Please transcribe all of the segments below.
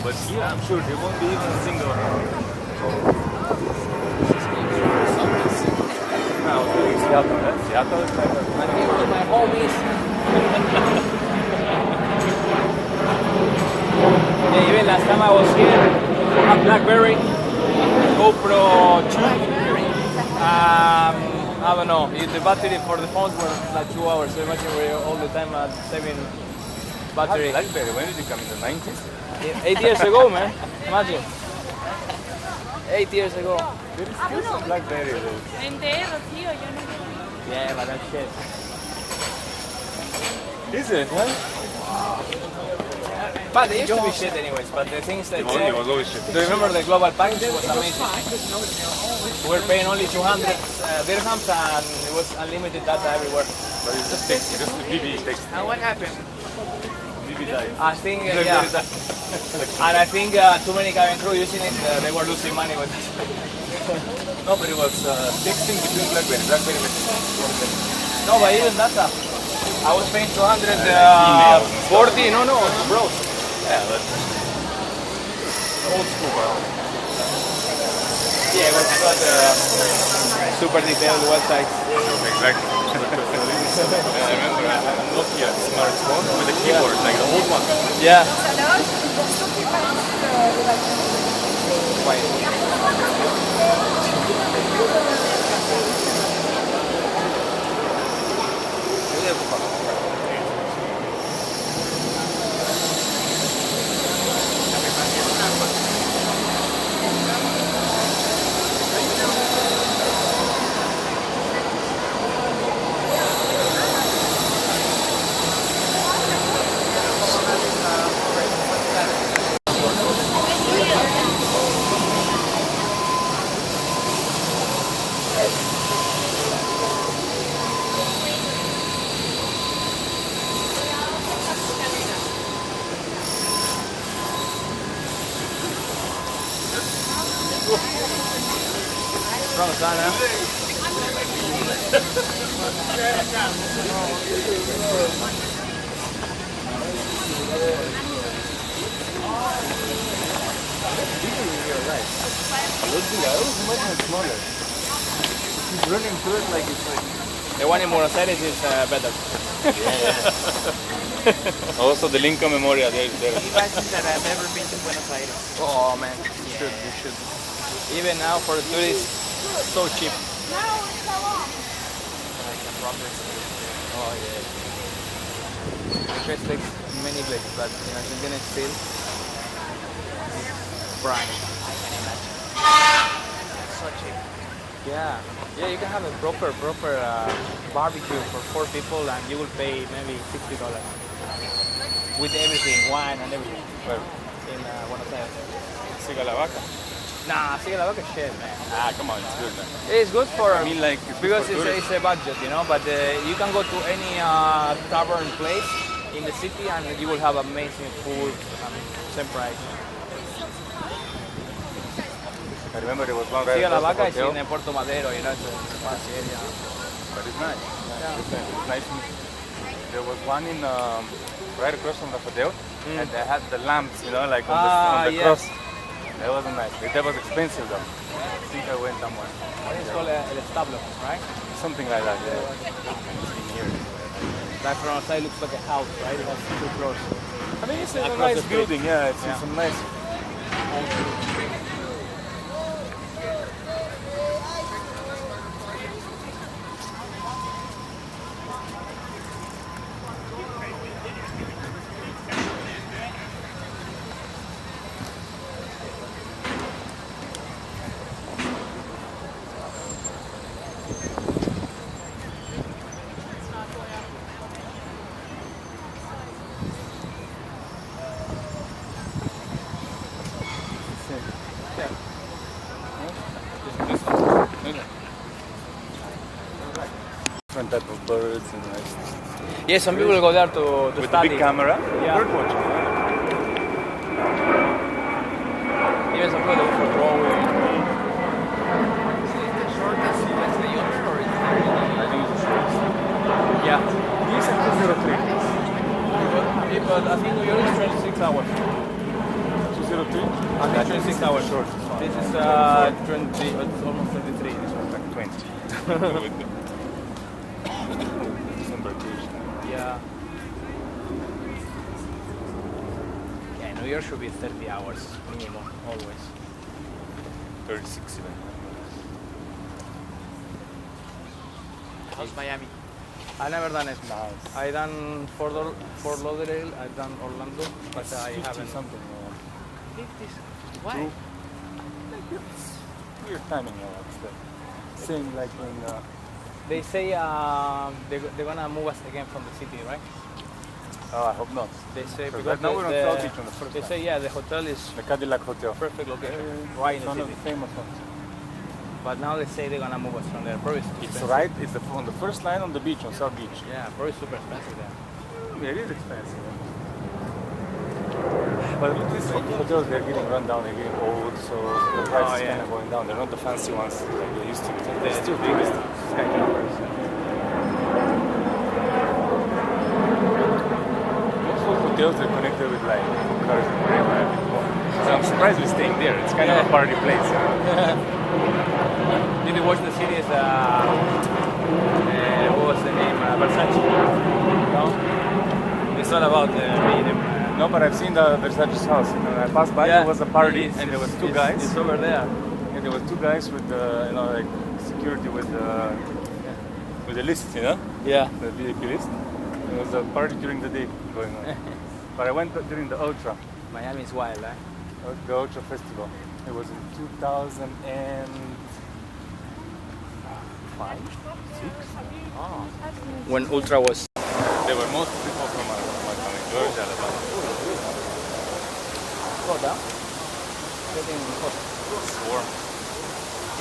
but here I'm sure there won't be even a single. No, Seattle, right? Seattle is like I'm here with my homies. Yeah, even last time I was here, I had BlackBerry, GoPro 2. I don't know, the battery for the phones were like 2 hours, so imagine we're all the time saving battery. BlackBerry, when did it come in the 90s? 8 years ago, man. Imagine. 8 years ago. There is still some BlackBerry though. Entero, tío, yo no. Yeah, but that shit. Is it, huh? But it used to be shit anyways, but the things that... It was always shit. Do you remember the global package? It was amazing. We were paying only 200 dirhams and it was unlimited data everywhere. But it's just text, just the BB text. And what happened? BB died. I think, yeah. And I think too many cabin crew using it, they were losing money with it. No, but it was texting between BlackBerry. BlackBerry messaging. No, but even data. I was paying 240, no, bro. Yeah, that's old school, bro. Yeah, it was not super detailed websites. Exactly. I remember I had a Nokia smartphone with a keyboard, like the old one. Yeah. From Sana. He's running through it like it's like... The one in Buenos Aires is better. Also the Lincoln Memorial, there. You guys think that I've ever been to Buenos Aires? Oh man, you should. Even now for the tourists, so cheap. Oh yeah. The best place in many places, but in Argentina it's still prime. I can imagine. So cheap. Yeah. Yeah, you can have a proper barbecue for 4 people and you will pay maybe $60 with everything, wine and everything. Where? In Buenos Aires. Siga la vaca. Nah, Sigue la Vaca is shit, man. Ah, come on, it's good, man. It's good for, I mean, like, it's because good for it's a budget, you know, but you can go to any tavern place in the city and you will have amazing food and same price. I remember there was one right Sigue la across the Vaca is hotel, in Puerto Madero, you know, it's a fancy area. but it's nice. Yeah. It's nice. There was one in right across from the hotel, and they had the lamps, you know, like on the yes. cross. That wasn't nice. That was expensive though. I think I went somewhere. I think it's called El Establo, right? Something like that. Yeah. It's been years. That from outside looks like a house, right? It has 2 floors. I mean, it's a Across nice the street. building. Yeah, it's Yeah. some nice. Different type of birds and nice. Yeah, some people go there to With the study. big camera. Yeah. Bird watching. Even some people go for drawing. I think it's the shortest. Yeah. These are 203. But I think New York is 26 hours. 203. 2603? I think 26 hours. Short. This is 20, it's almost 23. This one. Like 20. December vacation. Yeah. Yeah, New York should be 30 hours minimum, always. 36 even. How's Miami? I never done it. Nice. I done Fort Lauderdale, I done Orlando, but It's I 50 haven't. something. 50s. Why? True. It's weird timing. It's the same like in. They say they're gonna move us again from the city, right? Oh, I hope not. They say Because because right now we're on the, South Beach on the first they time. say yeah, the hotel is The Cadillac Hotel. perfect location, Yeah, right in it's the one of city. the famous ones. But now they say they're gonna move us from there. Probably It's expensive. right. It's on the first line on the beach on South Beach. Yeah, probably super expensive there. It is expensive. But with these hotels, they're getting run down. They're getting old, so the price is yeah. kind of going down. They're not the fancy ones like they used to be. The They're still biggest big. skyscrapers. Most of the hotels are connected with like cars and whatever. So I'm surprised we're staying there. It's kind of a party place. Did you watch the series? What was the name? Versace. No. It's all about being. No, but I've seen the Versace's house. You know, I passed by. There was a party, and there was two guys. It's over there. And there was two guys with the, like security with the list, Yeah. the VIP list. There was a party during the day going on. But I went during the Ultra, Miami is wild, eh? the Ultra Festival. It was in 2005, 6. Oh. When Ultra was. There were most people from Georgia, Alabama. Hot, huh? Getting hot. It's warm.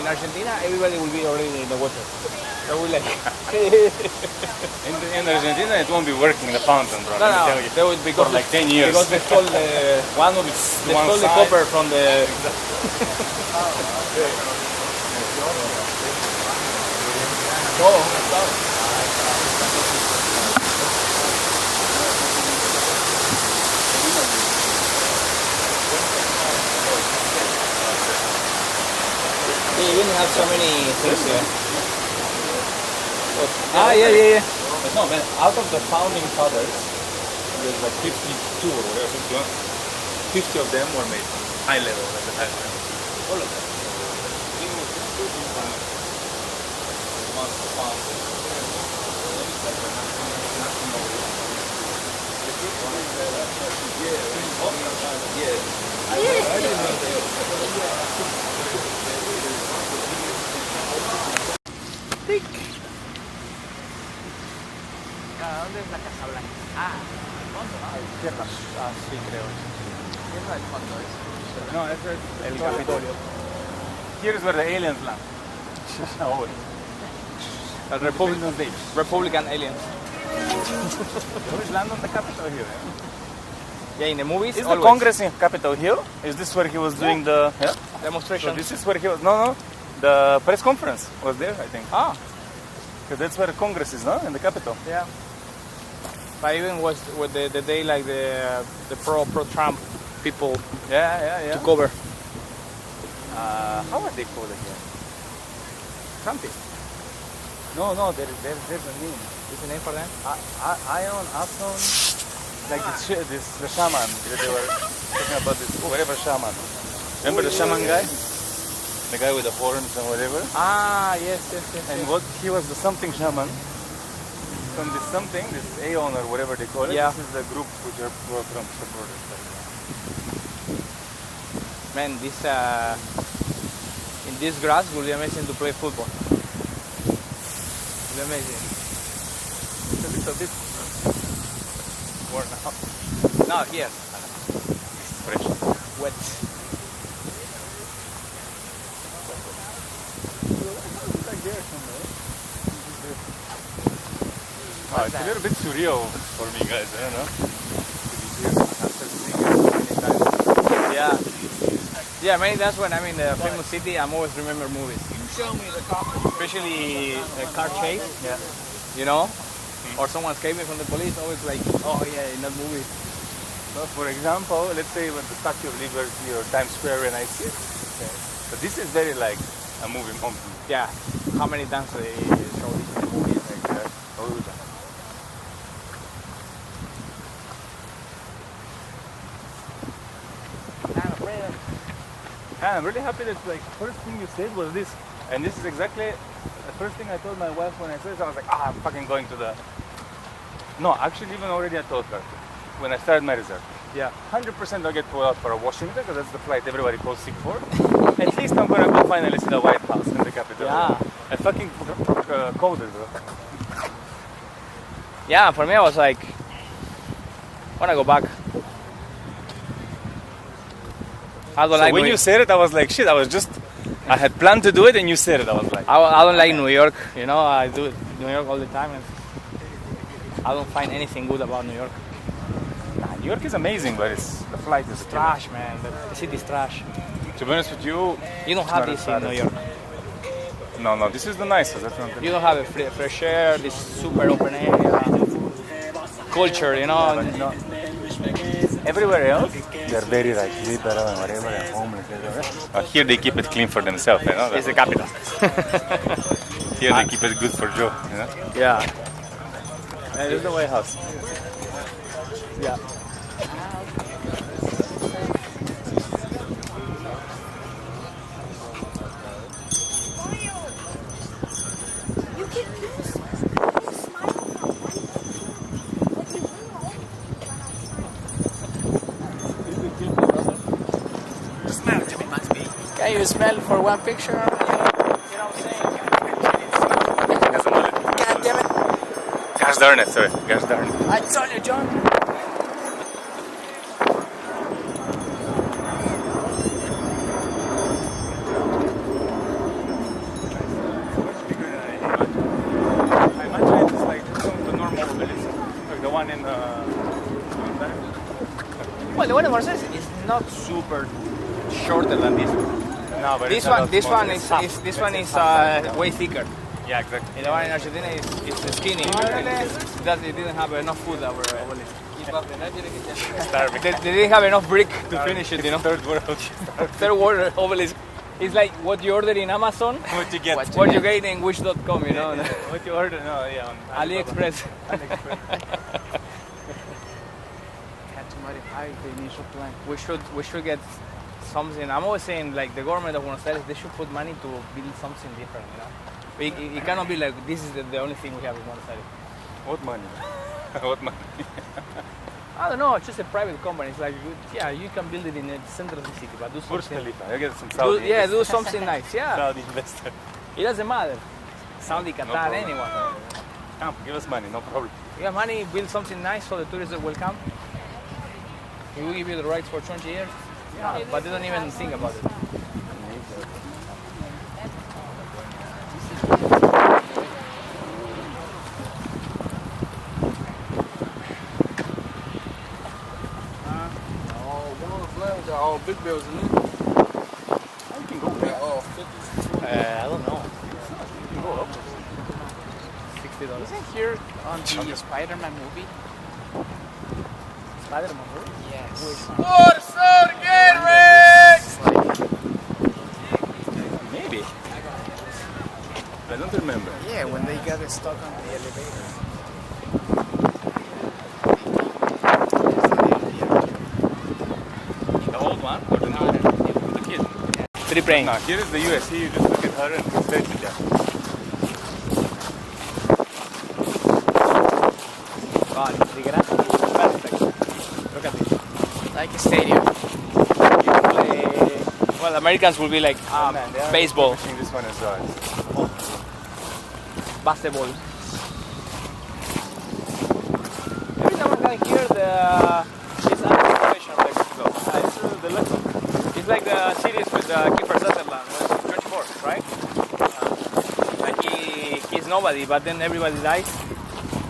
In Argentina, everybody will be already in the water. They will like. In Argentina, it won't be working the fountain, bro. Let me tell you. They would be For like 10 years. Because they stole the One will be they one stole the side. copper from the. They even have so many things here. Yeah. No, man, out of the founding fathers, there's like 52 or whatever, 51. 50 of them were made high level, like the high level. All of them. ¿Dónde es la Casa Blanca? Sí, creo. ¿Qué es el fondo? No, eso es El Capitolio. Here is where the aliens land. Oh, El Republican aliens. they always land on the Capitol Hill. Yeah, in the movies, Is the always. Congress in Capitol Hill? Is this where he was doing the So Demonstration. this is where he was. No. The press conference was there, I think. Ah, Because that's where the Congress is, no? In the Capitol. yeah. But even was with the day like the pro Trump people Yeah. to cover. How are they called again? Trumpists. No, there's a name. Is the name for them? Ion, Ason, like the shaman. They were talking about this, whatever shaman. Remember the shaman guy? The guy with the horns and whatever? Ah, yes. And what he was the something shaman. From this something, this Aeon or whatever they call it, Yeah. this is the group which are pro-Trump supporters. Man, this in this grass will be amazing to play football. Will be amazing. It's a little bit worn out. No, here, It's fresh. wet. It's a little bit surreal for me, guys, to be here after seeing it so many times. Yeah, many times when I'm in the famous city, I'm always remember movies. Show me the car. Especially a car chase, Yeah. you know? Or someone escaping from the police, always like, oh yeah, in that movie. So for example, let's say when the Statue of Liberty or Times Square when I see it. Okay. But this is very like a movie moment. Yeah. How many times they show this in the movies? Like that. Oh, yeah. I'm really happy that like first thing you said was this, and this is exactly the first thing I told my wife when I said this. I was like, I'm fucking going to the. No, actually, even already I told her when I started my reserve. Yeah. 100% I'll get pulled out for a Washington because that's the flight everybody calls sick for. At least I'm gonna go finally see the White House in the Capitol. Yeah. I fucking cold it, bro. Yeah, for me I was like, wanna go back. I don't So like when you said it, I was like, shit. I had planned to do it, and you said it. I was like, I don't like New York. You know, I do New York all the time, and I don't find anything good about New York. nah, New York is amazing, but the flight is Trash, man. The city's trash. To be honest with you, You don't have this in New York. no, this is the nicest. That's not You don't have a fresh air, this super open area, culture, you know. But no. Everywhere else, they're very like liberal and whatever, and homeless. But here they keep it clean for themselves, you know. It's the capital. Here they keep it good for Joe, you know. Yeah. And there's the White House. Yeah. Can you smell for one picture? You know what I'm saying? God damn it. Gosh darn it, sorry. Gosh darn it. I told you, John. I imagine it's like the normal obelisk, like the one in Well, the one in Mercedes is not super shorter than this. No, but This it's a one, lot this smaller. one It's half. is this one is half. way thicker. Yeah, exactly. And the one in Argentina is skinny. That they didn't have enough food over obelisk. Starving. They didn't have enough brick to finish it, you know. Third world. Third world obelisk. It's like what you order in Amazon, What you get? what you get in wish.com, you know. What you order? No, yeah, on AliExpress. AliExpress. Had to modify the initial plan. We should get something. I'm always saying like the government of Buenos Aires, they should put money to build something different, you know. It cannot be like this is the only thing we have in Buenos Aires. What money? What money? I don't know, it's just a private company. It's like, yeah, you can build it in the center of the city, but do Burj something. Khalifa. You get some Saudi. Do something nice. Yeah, Saudi investor. it doesn't matter. Saudi, Qatar, problem. anyone. Come, give us money, no problem. You have money, build something nice so the tourists will come. We will give you the rights for 20 years. Yeah, but they don't even think about it. All big bills, isn't it? You can go there. Oh, 50. I don't know. You can go up. $60. Isn't here on the Spider-Man movie? Spider-Man, right? Yes. Maybe. I don't remember. Yeah, when they got stuck on the elevator. The old one or the new one? The kid. Three planes. No, here is the US. Here you just look at her and go straight to there. God, the grass is perfect. Look at this. Like a stadium. You can play. Well, Americans will be like Man, they are baseball, pushing this one as well. basketball. Every time I come here, it's anticipation of Mexico. The lesson. It's like the series with Kiefer Sutherland, 24, right? Like he's nobody, but then everybody dies,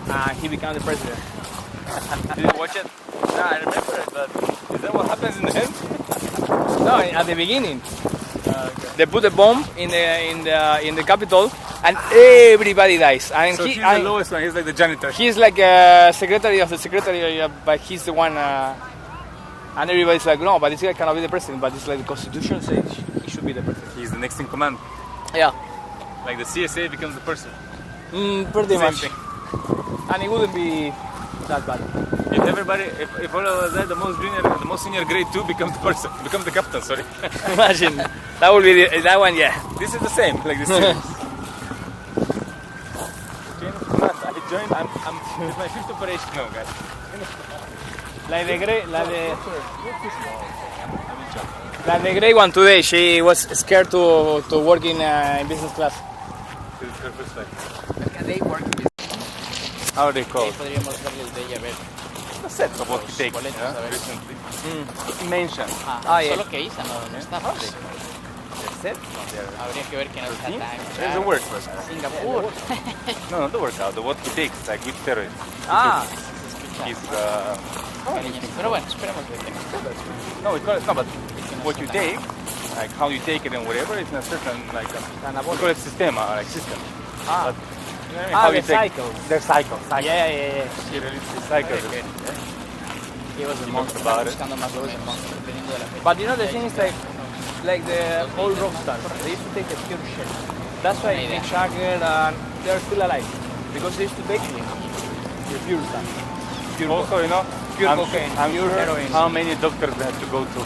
and he becomes the president. Did you watch it? No, I remember it, but is that what happens in the end? No, at the beginning, they put a bomb in the Capitol, and everybody dies. And So he's the lowest one. He's like the janitor. he's like a secretary of the secretary, but he's the one And everybody's like, no, but this guy cannot be the president. But it's like the Constitution says he should be the president. He's the next in command. Yeah. Like the CSA becomes the person. Pretty Same much. thing. And it wouldn't be that bad. If everybody, if all of us that, the most senior grade 2 becomes the person, becomes the captain. Sorry. Imagine. That would be that one, yeah. This is the same, like this. Chain of command. I joined. It's my fifth operation now, guys. Like the grey one today, she was scared to work in business class. This is her first time. Can they work with How are they called? podríamos darles de ella a ver. The set of what you take boletos, a ver. recently. Mention. Yeah. Solo que Isa no está padre. The set? Habría que ver que no está time. There's a word for it. Singapur. No, not the workout. The what he takes, like with steroids. He's Pero bueno, esperemos ver que no. no, we call it no, but what you take, like how you take it and whatever, it's in a certain like we call it sistema, like system. But you know what I mean? How the you take cycles. their cycle. Yeah. He releases the cycles. He was a He monster. talks about it. Buscando más o menos, dependiendo de la fecha. But you know the thing is like the old rock stars, they used to take the pure shit. That's why Mick Jagger they're still alive because they used to take the pure stuff. Also, you know, Pure I'm, cocaine, I'm pure sure heroin. how many doctors they have to go to.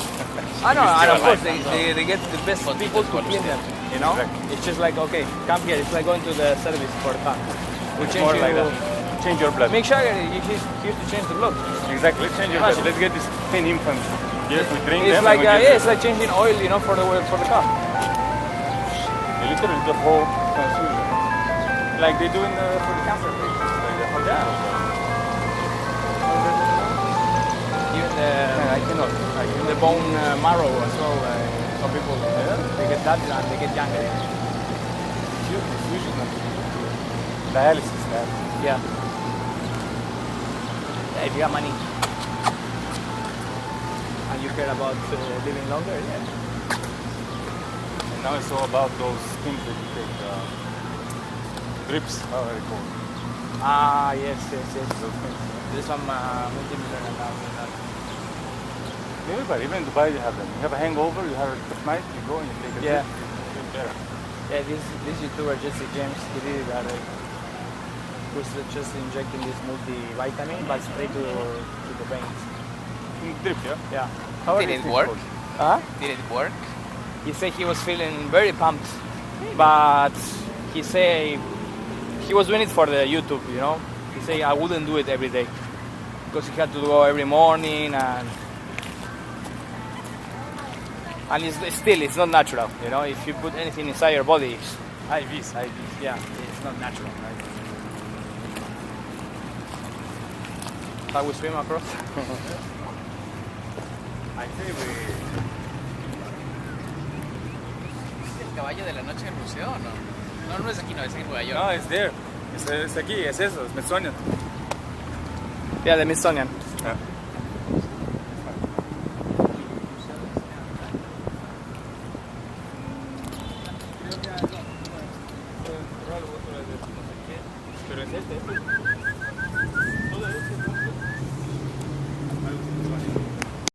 I know, and of Pure course life. they get the best people to clean them, you know? Exactly. It's just like, okay, come here, it's like going to the service for a car. We change More you, like that. Change your blood. Mick Jagger, he used to change the blood. Exactly. Let's change your blood. Let's get this thin infants. Yes, we drink It's them. like, and we it's like changing oil, you know, for the car. literally the whole transfusion. Like they do in for the cancer patients. Like the whole Even I cannot. the bone marrow as well, some people, they get that and they get younger. Transfusion. Dialysis. Yeah. If you have money and you care about living longer, yeah. And now it's all about those things that you take. Drips. How are they called? Yes. Those things. There's some multi-millionaire now. Everybody, even in Dubai, you have them. You have a hangover, you have a tough night, you go and you take a Yeah. drip, you feel better. Yeah, this YouTuber Jesse James, he did it that was just injecting this multivitamin, but straight to the veins. Drip, yeah? Yeah. How are Did these it things work? called? Huh? Did it work? He said he was feeling very pumped, but he said he was doing it for the YouTube, you know. He said I wouldn't do it every day because he had to go every morning and it's not natural, you know. If you put anything inside your body, it's IVs. yeah, it's not natural, right? How we swim across? I say we... ¿El caballo de la noche en el museo o no? No es aquí, no, es en Nueva York. No, it's there. It's aquí, es eso, es Smithsonian. Yeah, the Smithsonian. Yeah. Pero es este.